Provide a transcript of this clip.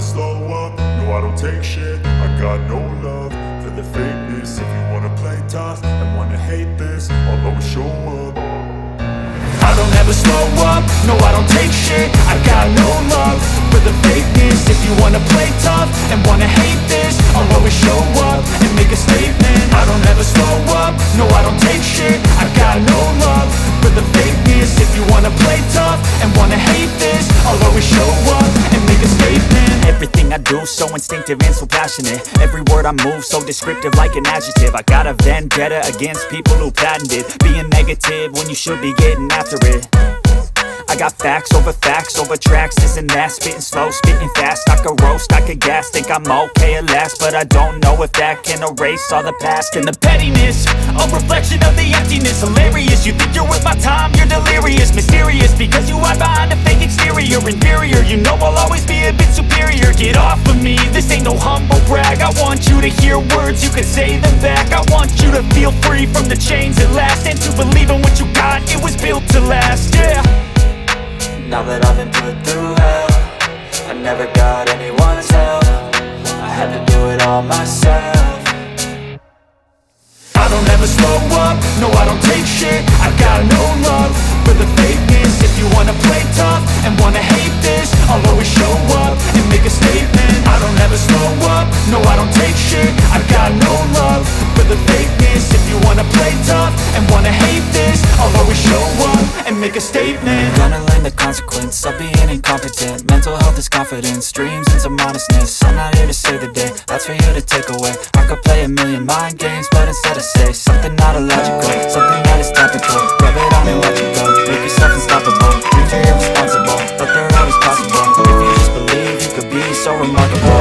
slow up, no I don't take shit. I got no love for the fakeness. If you wanna play tough and wanna hate this, I'll always show up. I don't ever slow up, no I don't take shit. I got no love for the fakeness. If you wanna play tough and wanna hate this, I'll always show up and make a statement. I don't ever slow up, no I don't take shit. I got no love for the fakeness. If you wanna play tough and wanna hate this, I'll always show up and make a statement. Everything I do so instinctive and so passionate. Every word I move so descriptive like an adjective. I got a vendetta against people who patented being negative when you should be getting after it. I got facts over tracks, this and that. Spitting slow, spitting fast, I could roast, I could gas. Think I'm okay at last, but I don't know if that can erase all the past. And the pettiness, a reflection of the emptiness. Hilarious, you think you're worth my time, you're delirious. Mysterious, because you hide behind a fake exterior. Inferior, you know I'll always be a bit superior. Get off of me, this ain't no humble brag. I want you to hear words, you can say them back. I want you to feel free from the chains at last, and to believe in what you got, it was built to last, yeah. Now that I've been put through hell, I never got anyone's help. I had to do it all myself. I don't ever slow up, no I don't take shit. I got no love for the fakeness. If you wanna play tough and wanna hate this, I'll always show up and make a statement. I don't ever slow up, no I don't take shit. I got no love for the fakeness. If you wanna play tough and wanna hate this, I'll always show up and make a statement. Gonna learn the consequence of being incompetent. Mental health is confidence, dreams and some honestness. I'm not here to save the day, that's for you to take away. I could play a million mind games, but instead I say something not illogical, something that is topical. Rub it on and watch it go, make yourself unstoppable. Dreams are irresponsible, but they're always possible. If you just believe, you could be so remarkable.